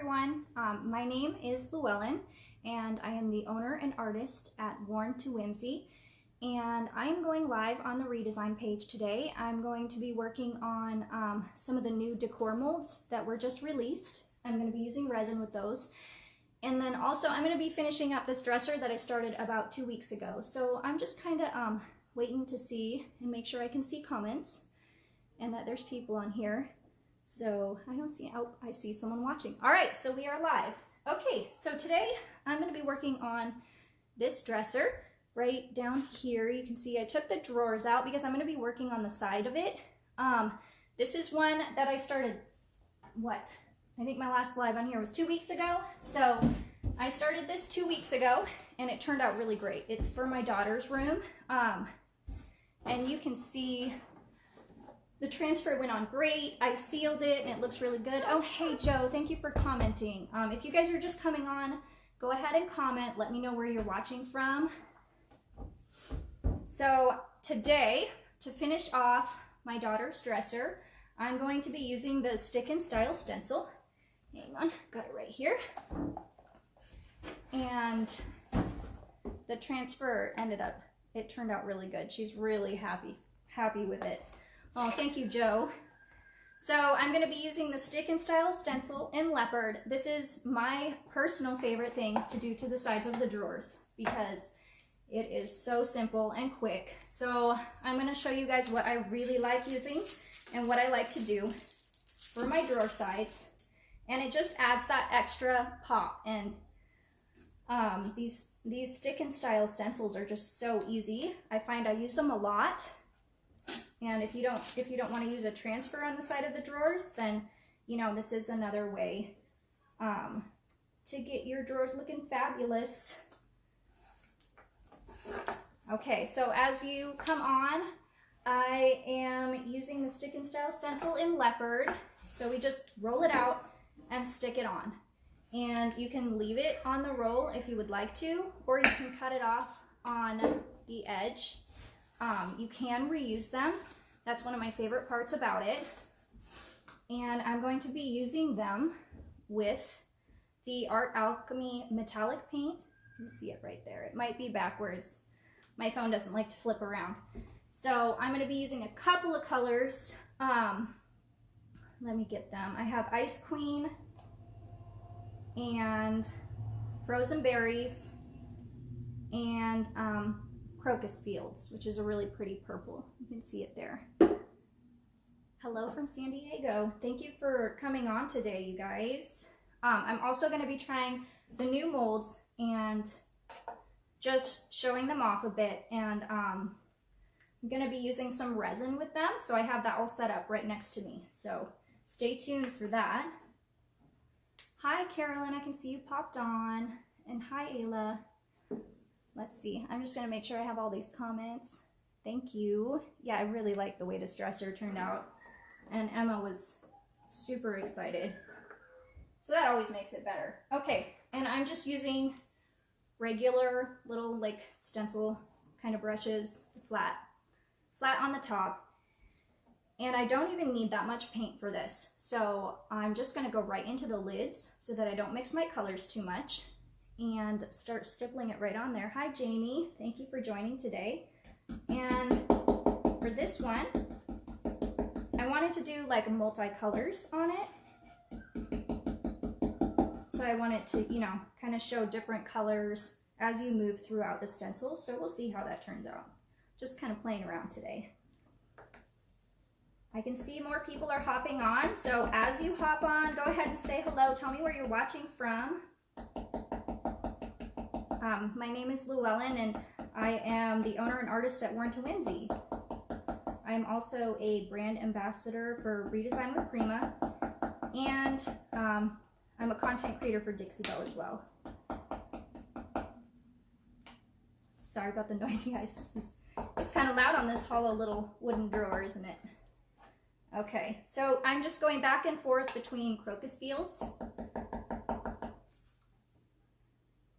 everyone. My name is Llewellyn and I am the owner and artist at Worn to Whimsy, and I'm going live on the Redesign page today. I'm going to be working on some of the new decor molds that were just released. I'm going to be using resin with those. And then also I'm going to be finishing up this dresser that I started about 2 weeks ago. So I'm just kind of waiting to see and make sure I can see comments and that there's people on here. So I don't see, oh, I see someone watching. All right, so we are live. Okay, so today I'm going to be working on this dresser right down here. You can see I took the drawers out because I'm going to be working on the side of it. This is one that I started, I think my last live on here was 2 weeks ago. So I started this 2 weeks ago and it turned out really great. It's for my daughter's room. And you can see the transfer went on great. I sealed it and it looks really good. Oh, hey Joe, thank you for commenting. If you guys are just coming on, go ahead and comment. Let me know where you're watching from. So today, to finish off my daughter's dresser, I'm going to be using the Stick and Style stencil. Hang on, got it right here. And the transfer it turned out really good. She's really happy with it. Oh, thank you, Joe. So I'm going to be using the Stick and Style stencil in leopard. This is my personal favorite thing to do to the sides of the drawers because it is so simple and quick. So I'm going to show you guys what I really like using and what I like to do for my drawer sides. And it just adds that extra pop. And these Stick and Style stencils are just so easy. I find I use them a lot. And if you don't want to use a transfer on the side of the drawers, then, you know, this is another way to get your drawers looking fabulous. Okay, so as you come on, I am using the Stick and Style stencil in leopard. So we just roll it out and stick it on. And you can leave it on the roll if you would like to, or you can cut it off on the edge. You can reuse them. That's one of my favorite parts about it. And I'm going to be using them with the Alchemy metallic paint. You can see it right there. It might be backwards. My phone doesn't like to flip around. So I'm going to be using a couple of colors. Let me get them. I have Ice Queen and Frozen Berries and Crocus Fields, which is a really pretty purple. You can see it there. Hello from San Diego. Thank you for coming on today, you guys. I'm also going to be trying the new molds and just showing them off a bit. And I'm going to be using some resin with them. So I have that all set up right next to me. So stay tuned for that. Hi, Carolyn. I can see you popped on. And hi, Ayla. Let's see, I'm just gonna make sure I have all these comments. Thank you. Yeah, I really like the way this dresser turned out. And Emma was super excited. So that always makes it better. Okay, and I'm just using regular little like stencil kind of brushes, flat on the top. And I don't even need that much paint for this. So I'm just gonna go right into the lids so that I don't mix my colors too much. And start stippling it right on there. Hi, Jamie. Thank you for joining today. And for this one, I wanted to do like multi-colors on it. So I wanted to, you know, kind of show different colors as you move throughout the stencil. So we'll see how that turns out. Just kind of playing around today. I can see more people are hopping on. So as you hop on, go ahead and say hello. Tell me where you're watching from. My name is Llewellyn and I am the owner and artist at Worn to Whimsy. I am also a brand ambassador for Redesign with Prima, and I'm a content creator for Dixie Belle as well. Sorry about the noise, you guys. It's kind of loud on this hollow little wooden drawer, isn't it? Okay, so I'm just going back and forth between Crocus Fields.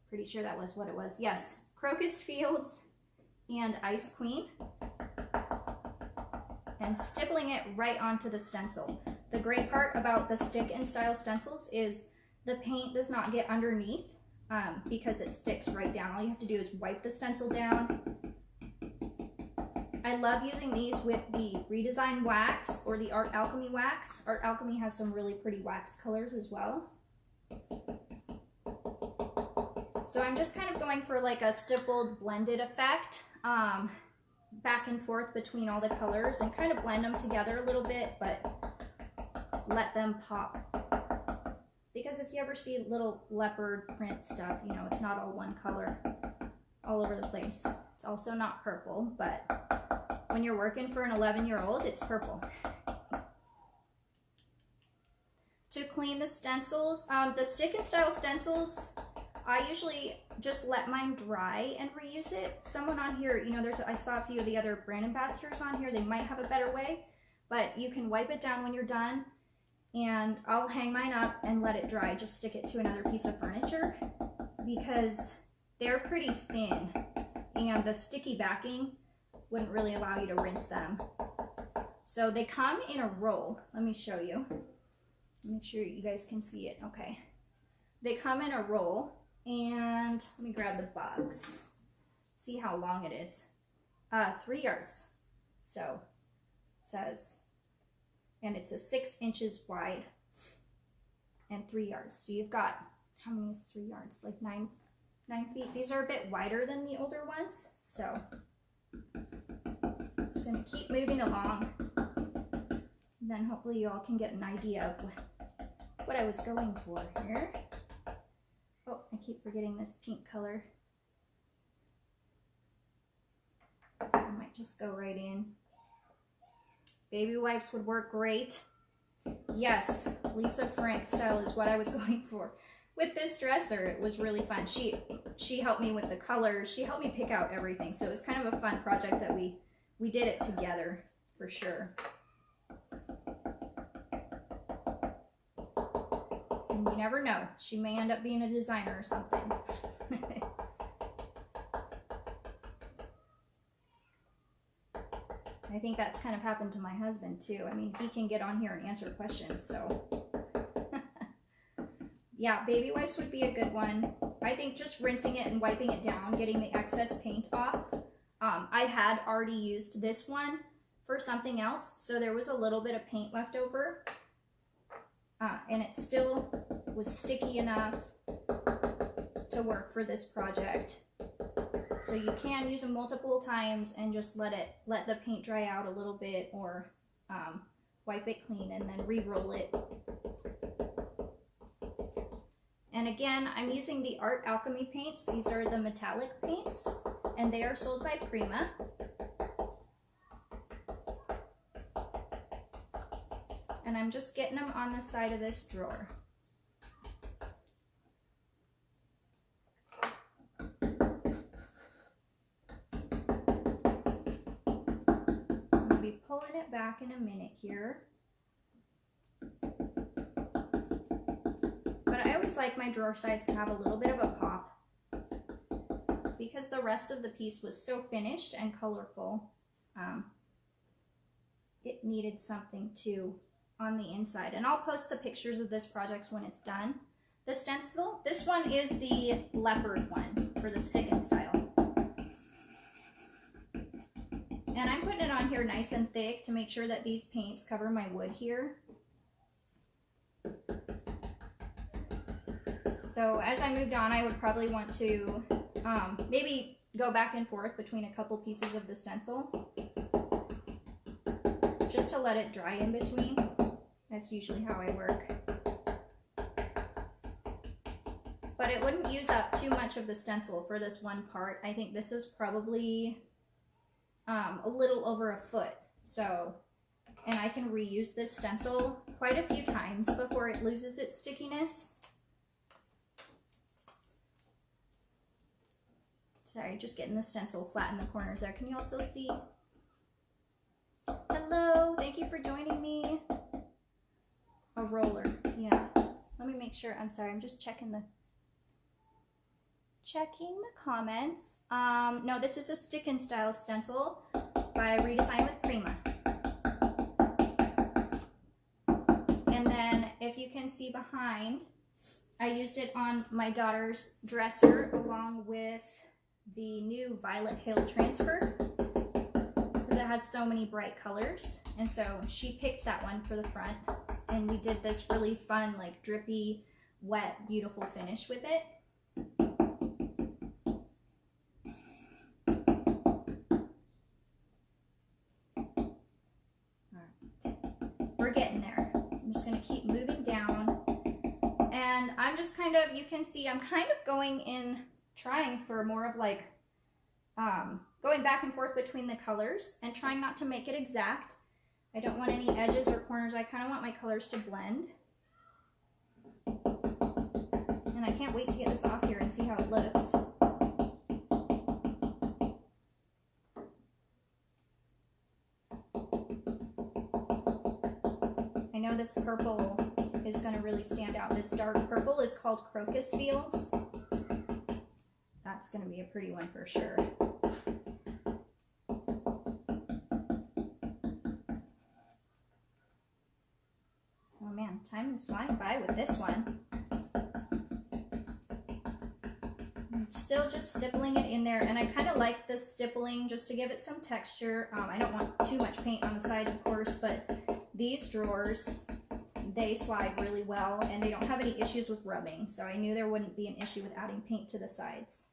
Pretty sure that was what it was. Yes, Crocus Fields and Ice Queen. And stippling it right onto the stencil. The great part about the Stick and Style stencils is the paint does not get underneath because it sticks right down. All you have to do is wipe the stencil down. I love using these with the Redesign wax or the Art Alchemy wax. Art Alchemy has some really pretty wax colors as well. So I'm just kind of going for like a stippled blended effect, back and forth between all the colors and kind of blend them together a little bit, but let them pop. Because if you ever see little leopard print stuff, you know, it's not all one color all over the place. It's also not purple, but when you're working for an 11-year-old, it's purple. To clean the stencils, the stick and style stencils, I usually just let mine dry and reuse it. Someone on here, you know, I saw a few of the other brand ambassadors on here. They might have a better way, but you can wipe it down when you're done, and I'll hang mine up and let it dry. Just stick it to another piece of furniture because they're pretty thin, and the sticky backing wouldn't really allow you to rinse them. So they come in a roll. Let me show you. Make sure you guys can see it. Okay. They come in a roll. And let me grab the box. See how long it is. 3 yards. So it says, and it's a 6 inches wide and 3 yards. So you've got, how many is 3 yards? Like 9 feet. These are a bit wider than the older ones. So I'm just gonna keep moving along. And then hopefully you all can get an idea of what I was going for here. Oh, I keep forgetting this pink color. I might just go right in. Baby wipes would work great. Yes, Lisa Frank style is what I was going for. With this dresser, it was really fun. She helped me with the colors. She helped me pick out everything. So it was kind of a fun project that we did it together for sure. You never know. She may end up being a designer or something. I think that's kind of happened to my husband too. I mean, he can get on here and answer questions, so. Yeah, baby wipes would be a good one. I think just rinsing it and wiping it down, getting the excess paint off. I had already used this one for something else, so there was a little bit of paint left over. And it still was sticky enough to work for this project. So you can use them multiple times and just let the paint dry out a little bit, or wipe it clean and then re-roll it. And again, I'm using the Art Alchemy paints. These are the metallic paints, and they are sold by Prima. And I'm just getting them on the side of this drawer. I'm going to be pulling it back in a minute here. But I always like my drawer sides to have a little bit of a pop because the rest of the piece was so finished and colorful. It needed something too on the inside, and I'll post the pictures of this project when it's done. The stencil, this one is the leopard one for the stick and style, and I'm putting it on here nice and thick to make sure that these paints cover my wood here. So as I moved on, I would probably want to maybe go back and forth between a couple pieces of the stencil just to let it dry in between. That's usually how I work. But it wouldn't use up too much of the stencil for this one part. I think this is probably a little over a foot. So, and I can reuse this stencil quite a few times before it loses its stickiness. Sorry, just getting the stencil flat in the corners there. Can you all still see? Hello, thank you for joining me. A roller, yeah. Let me make sure. I'm sorry, I'm just checking the comments. No, this is a stick and style stencil by Redesign with Prima. And then if you can see behind, I used it on my daughter's dresser along with the new Violet Hill Transfer because it has so many bright colors. And so she picked that one for the front, and we did this really fun, like drippy, wet, beautiful finish with it. We're getting there. I'm just going to keep moving down, and I'm just kind of, you can see I'm kind of going in, trying for more of like going back and forth between the colors and trying not to make it exact. I don't want any edges or corners. I kind of want my colors to blend, and I can't wait to get this off here and see how it looks. I know this purple is going to really stand out. This dark purple is called Crocus Fields. That's going to be a pretty one for sure. Oh man, time is flying by with this one. I'm still just stippling it in there, and I kind of like the stippling just to give it some texture. I don't want too much paint on the sides, of course, but these drawers, they slide really well, and they don't have any issues with rubbing, so I knew there wouldn't be an issue with adding paint to the sides.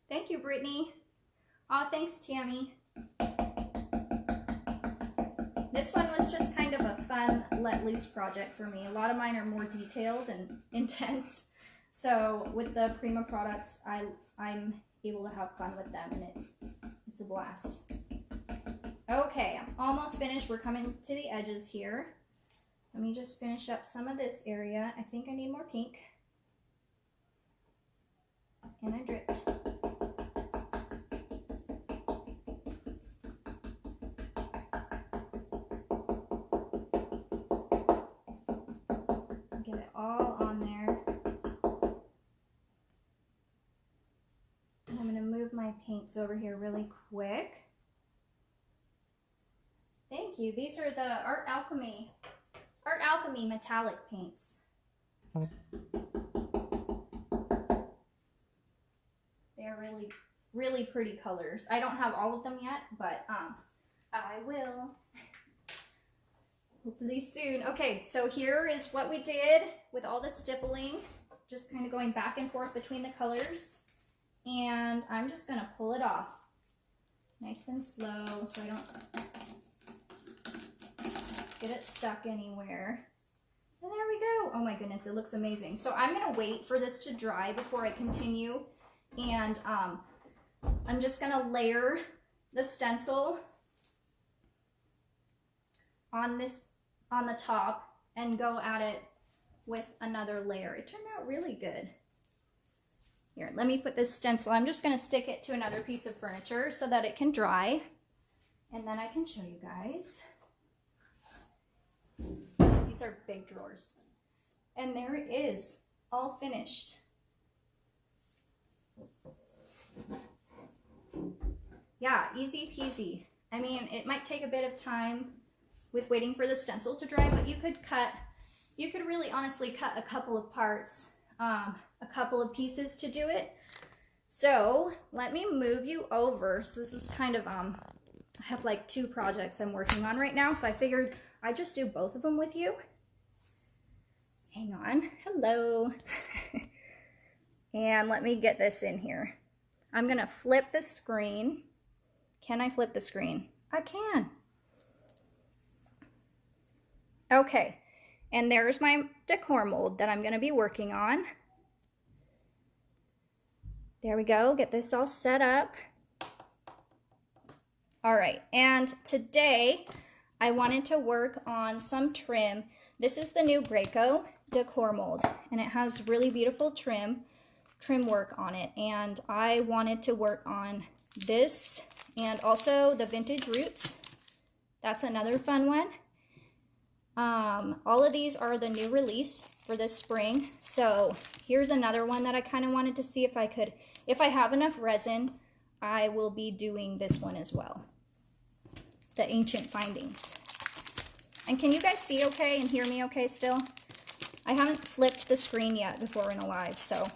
Thank you, Brittany. Oh, thanks, Tammy. This one was just kind of a fun, let loose project for me. A lot of mine are more detailed and intense, so with the Prima products, I'm able to have fun with them, and it's a blast. Okay, I'm almost finished. We're coming to the edges here. Let me just finish up some of this area. I think I need more pink. And I dripped. Get it all on there. And I'm going to move my paints over here really quick. Thank you. These are the Art Alchemy metallic paints. They're really, really pretty colors. I don't have all of them yet, but I will hopefully soon. Okay, so here is what we did with all the stippling, just kind of going back and forth between the colors, and I'm just going to pull it off nice and slow so I don't get it stuck anywhere. And there we go. Oh my goodness, it looks amazing. So I'm gonna wait for this to dry before I continue, and I'm just gonna layer the stencil on the top and go at it with another layer. It turned out really good. Here, let me put this stencil. I'm just gonna stick it to another piece of furniture so that it can dry, and then I can show you guys. These are big drawers. And there it is, all finished. Yeah, easy peasy. I mean, it might take a bit of time with waiting for the stencil to dry, but you could really honestly cut a couple of parts, a couple of pieces to do it. So let me move you over. So this is kind of, I have like 2 projects I'm working on right now, so I figured I'd just do both of them with you. Hang on. Hello. And let me get this in here. I'm going to flip the screen. Can I flip the screen? I can. Okay. And there's my decor mold that I'm going to be working on. There we go. Get this all set up. All right. And today I wanted to work on some trim. This is the new Graco decor mold, and it has really beautiful trim work on it, and I wanted to work on this and also the vintage roots. That's another fun one. All of these are the new release for this spring, so here's another one that I kind of wanted to see if I could, if I have enough resin, I will be doing this one as well, the Ancient Findings. And can you guys see okay and hear me okay still? I haven't flipped the screen yet before in a live, so.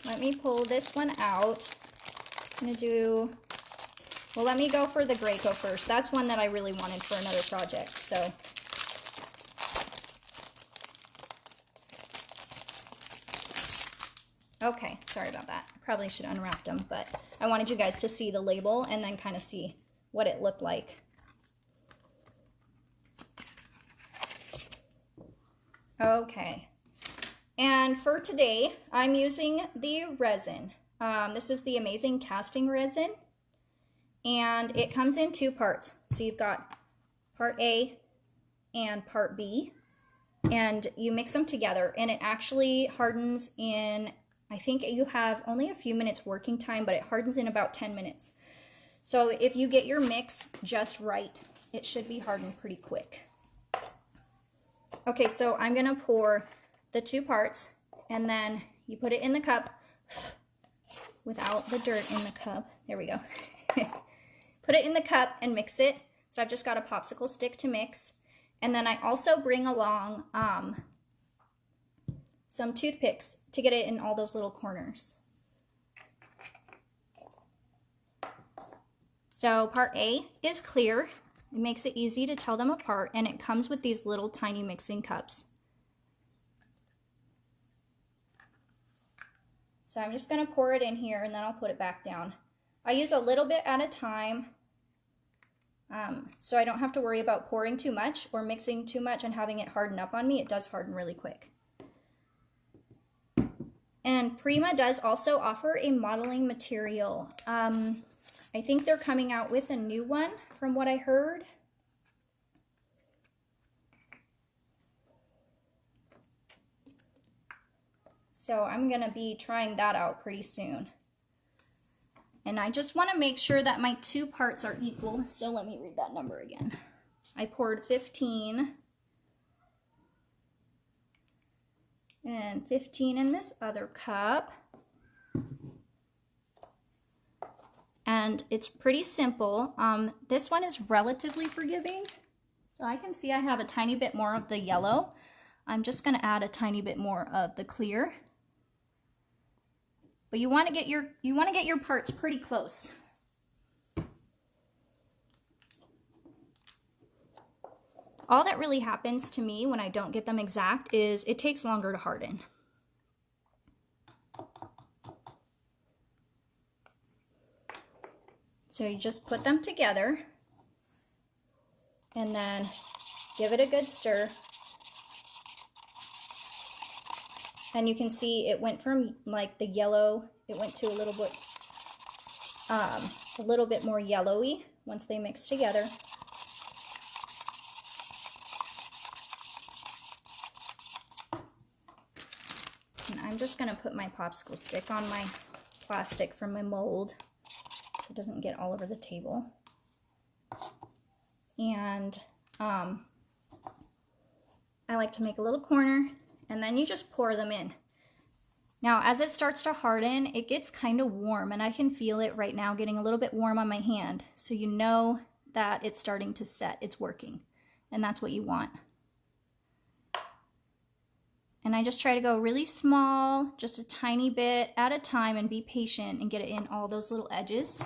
Let me pull this one out. I'm gonna do, well, let me go for the Graco first. That's one that I really wanted for another project, so. Okay, sorry about that. I probably should unwrap them, but I wanted you guys to see the label and then kind of see what it looked like. Okay, and for today, I'm using the resin. This is the Amazing Casting Resin, and it comes in two parts. So you've got part A and part B, and you mix them together, and it actually hardens in, I think you have only a few minutes working time, but it hardens in about 10 minutes. So if you get your mix just right, it should be hardened pretty quick. Okay, so I'm gonna pour the two parts, and then you put it in the cup without the dirt in the cup. There we go. Put it in the cup and mix it. So I've just got a popsicle stick to mix. And then I also bring along some toothpicks to get it in all those little corners. So part A is clear. It makes it easy to tell them apart, and it comes with these little tiny mixing cups. So I'm just going to pour it in here, and then I'll put it back down. I use a little bit at a time, so I don't have to worry about pouring too much or mixing too much and having it harden up on me. It does harden really quick. And Prima does also offer a modeling material. I think they're coming out with a new one from what I heard. So I'm gonna be trying that out pretty soon. And I just wanna make sure that my two parts are equal. So let me read that number again. I poured 15 and 15 in this other cup. And it's pretty simple. This one is relatively forgiving. So I can see I have a tiny bit more of the yellow. I'm just gonna add a tiny bit more of the clear. But you wanna get your parts pretty close. All that really happens to me when I don't get them exact is it takes longer to harden. So you just put them together and then give it a good stir. And you can see it went from like the yellow, it went to a little bit more yellowy once they mix together. And I'm just gonna put my popsicle stick on my plastic from my mold so it doesn't get all over the table. And I like to make a little corner, and then you just pour them in. Now, as it starts to harden, it gets kind of warm, and I can feel it right now getting a little bit warm on my hand. So you know that it's starting to set, it's working, and that's what you want. And I just try to go really small, just a tiny bit at a time, and be patient and get it in all those little edges.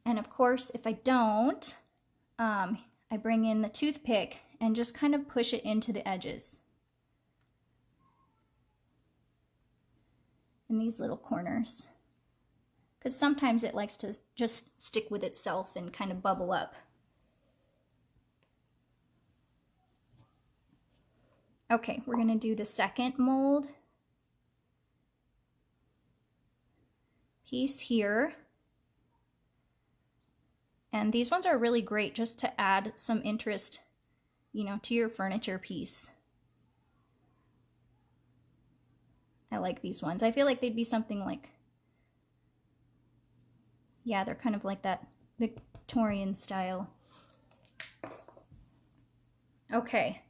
And of course, if I don't, I bring in the toothpick and just kind of push it into the edges. In these little corners. Because sometimes it likes to just stick with itself and kind of bubble up. Okay, we're gonna do the second mold piece here. And these ones are really great just to add some interest, you know, to your furniture piece. I like these ones. I feel like they'd be something like, yeah, they're kind of like that Victorian style. Okay.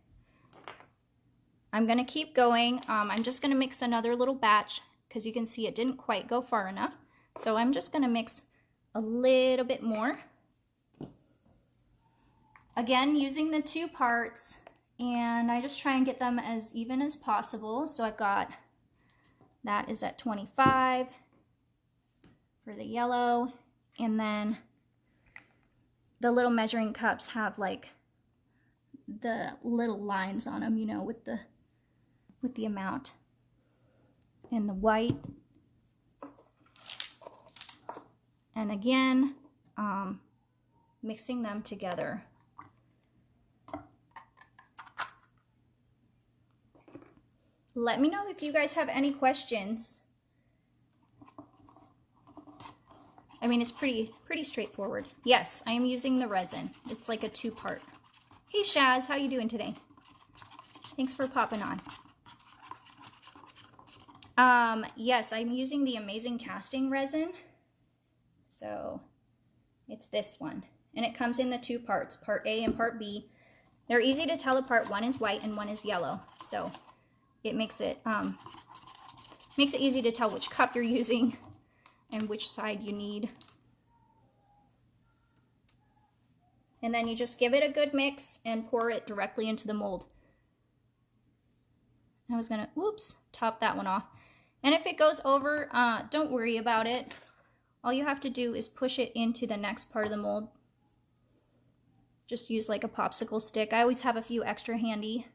I'm gonna keep going. I'm just gonna mix another little batch because you can see it didn't quite go far enough. So I'm just gonna mix a little bit more. Again, using the 2 parts, and I just try and get them as even as possible. So I've got, that is at 25 for the yellow, and then the little measuring cups have like the little lines on them, you know, with the amount. And the white. And again, mixing them together. Let me know if you guys have any questions. I mean, it's pretty straightforward. Yes, I am using the resin. It's like a 2-part. Hey Shaz, how you doing today? Thanks for popping on. Yes, I'm using the Amazing Casting resin. So it's this one. And it comes in the 2 parts, part A and part B. They're easy to tell apart. One is white and one is yellow. So it makes it easy to tell which cup you're using and which side you need. And then you just give it a good mix and pour it directly into the mold. I was gonna, whoops, top that one off. And if it goes over, don't worry about it. All you have to do is push it into the next part of the mold. Just use like a popsicle stick. I always have a few extra handy.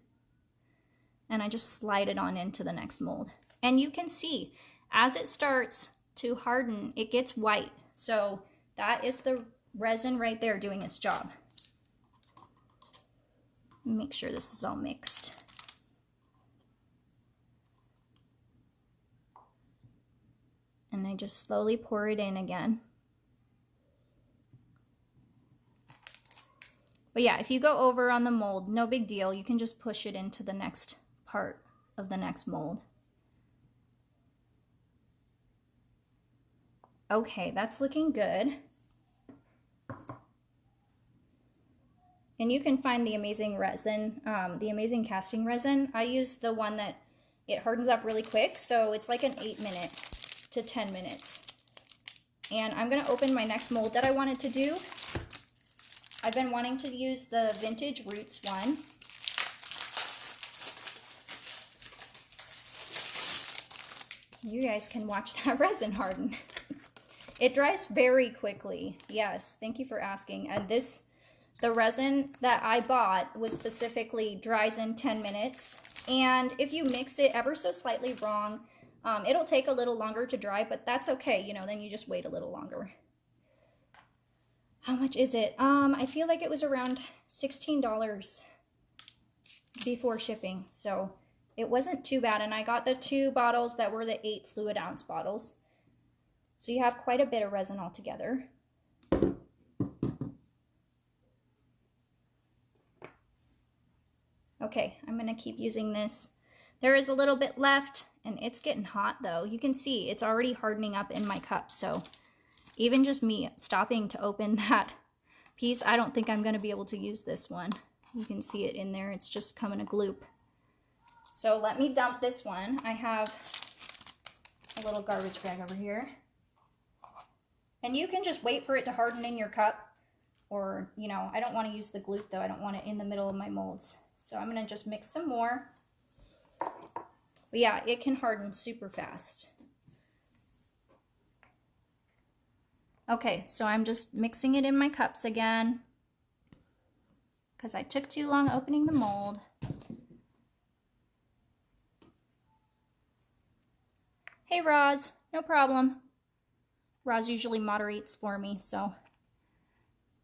And I just slide it on into the next mold. And you can see, as it starts to harden, it gets white. So that is the resin right there doing its job. Make sure this is all mixed. And I just slowly pour it in again. But yeah, if you go over on the mold, no big deal. You can just push it into the next part of the next mold. Okay, that's looking good. And you can find the Amazing resin, the Amazing Casting resin. I use the one that it hardens up really quick, so it's like an 8 to 10 minutes. And I'm gonna open my next mold that I wanted to do. I've been wanting to use the Vintage Roots one. You guys can watch that resin harden. It dries very quickly. Yes, thank you for asking. And the resin that I bought was specifically dries in 10 minutes. And if you mix it ever so slightly wrong, it'll take a little longer to dry, but that's okay. You know, then you just wait a little longer. How much is it? I feel like it was around $16 before shipping. So it wasn't too bad. And I got the 2 bottles that were the 8 fluid ounce bottles. So you have quite a bit of resin altogether. Okay, I'm gonna keep using this. There is a little bit left and it's getting hot though. You can see it's already hardening up in my cup. So even just me stopping to open that piece, I don't think I'm gonna be able to use this one. You can see it in there. It's just coming a gloop. So let me dump this one. I have a little garbage bag over here. And you can just wait for it to harden in your cup. Or, you know, I don't want to use the gloop though. I don't want it in the middle of my molds. So I'm going to just mix some more. But yeah, it can harden super fast. Okay, so I'm just mixing it in my cups again. Because I took too long opening the mold. Hey Roz, no problem. Roz usually moderates for me, so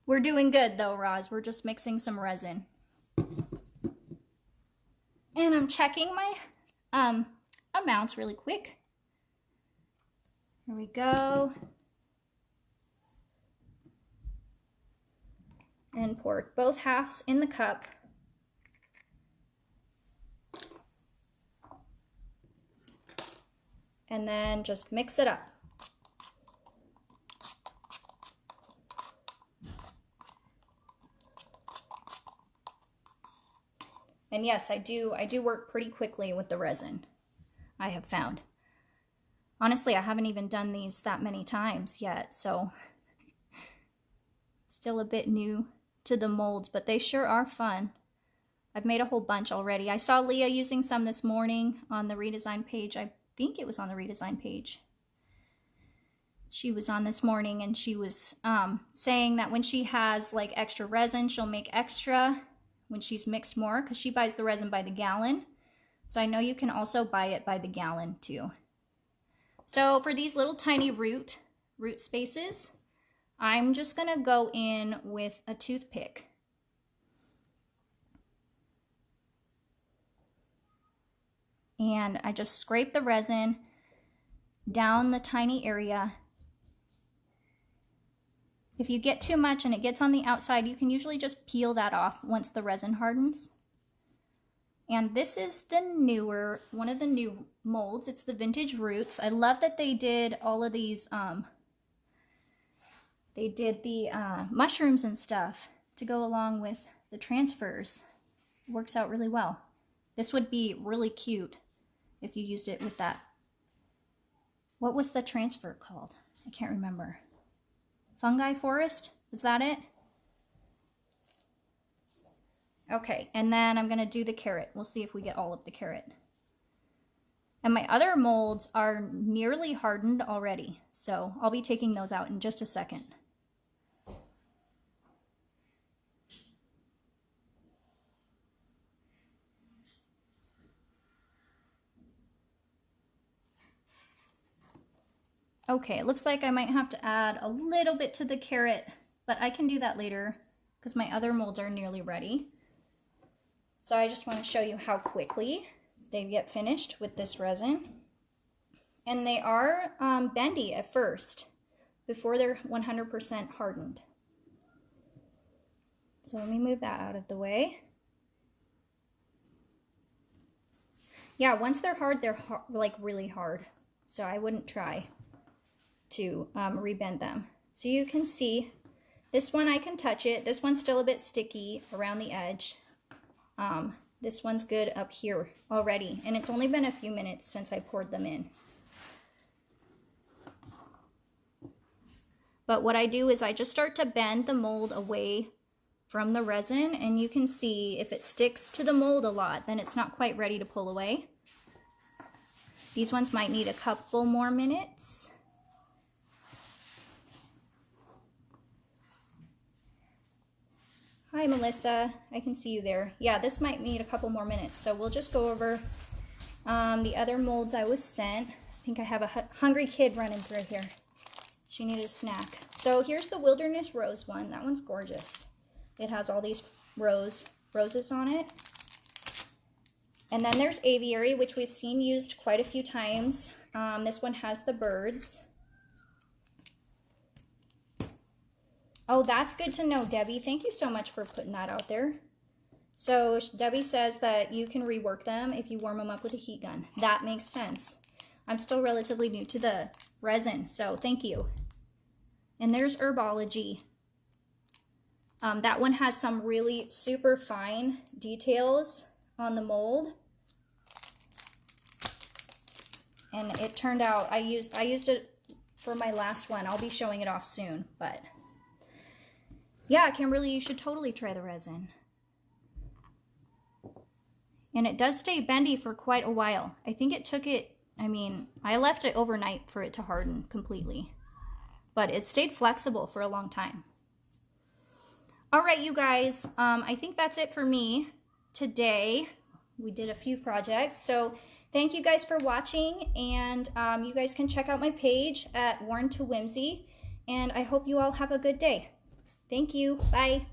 we're doing good though, Roz. We're just mixing some resin. And I'm checking my amounts really quick. Here we go. And pour both halves in the cup. And then just mix it up. And yes, I do work pretty quickly with the resin, I have found. Honestly, I haven't even done these that many times yet, so Still a bit new to the molds, but they sure are fun. I've made a whole bunch already. I saw Leah using some this morning on the Redesign page. I think it was on the Redesign page. She was on this morning and she was saying that when she has like extra resin, she'll make extra when she's mixed more, because she buys the resin by the gallon. So I know you can also buy it by the gallon too. So for these little tiny root spaces, I'm just gonna go in with a toothpick. And I just scrape the resin down the tiny area. If you get too much and it gets on the outside, you can usually just peel that off once the resin hardens. And this is the newer, one of the new molds. It's the Vintage Roots. I love that they did all of these, they did the mushrooms and stuff to go along with the transfers. It works out really well. This would be really cute if you used it with that. What was the transfer called? I can't remember. Fungi Forest? Was that it? Okay, and then I'm gonna do the carrot. We'll see if we get all of the carrot. And my other molds are nearly hardened already, so I'll be taking those out in just a second. Okay, it looks like I might have to add a little bit to the carrot, but I can do that later because my other molds are nearly ready. So I just want to show you how quickly they get finished with this resin. And they are bendy at first before they're 100% hardened. So let me move that out of the way. Yeah, once they're hard, they're like really hard. So I wouldn't try to rebend them. So you can see this one, I can touch it. This one's still a bit sticky around the edge. This one's good up here already, and it's only been a few minutes since I poured them in. But what I do is I just start to bend the mold away from the resin, and you can see if it sticks to the mold a lot, then it's not quite ready to pull away. These ones might need a couple more minutes. Hi, Melissa. I can see you there. Yeah, this might need a couple more minutes. So we'll just go over the other molds I was sent. I think I have a hungry kid running through here. She needed a snack. So here's the Wilderness Rose one. That one's gorgeous. It has all these roses on it. And then there's Aviary, which we've seen used quite a few times. This one has the birds. Oh, that's good to know, Debbie. Thank you so much for putting that out there. So Debbie says that you can rework them if you warm them up with a heat gun. That makes sense. I'm still relatively new to the resin, so thank you. And there's Herbology. That one has some really super fine details on the mold. And it turned out, I used it for my last one. I'll be showing it off soon, but yeah, Kimberly, you should totally try the resin. And it does stay bendy for quite a while. I think it took it, I left it overnight for it to harden completely. But it stayed flexible for a long time. All right, you guys, I think that's it for me today. We did a few projects. So thank you guys for watching. And you guys can check out my page at Worn to Whimsy. And I hope you all have a good day. Thank you. Bye.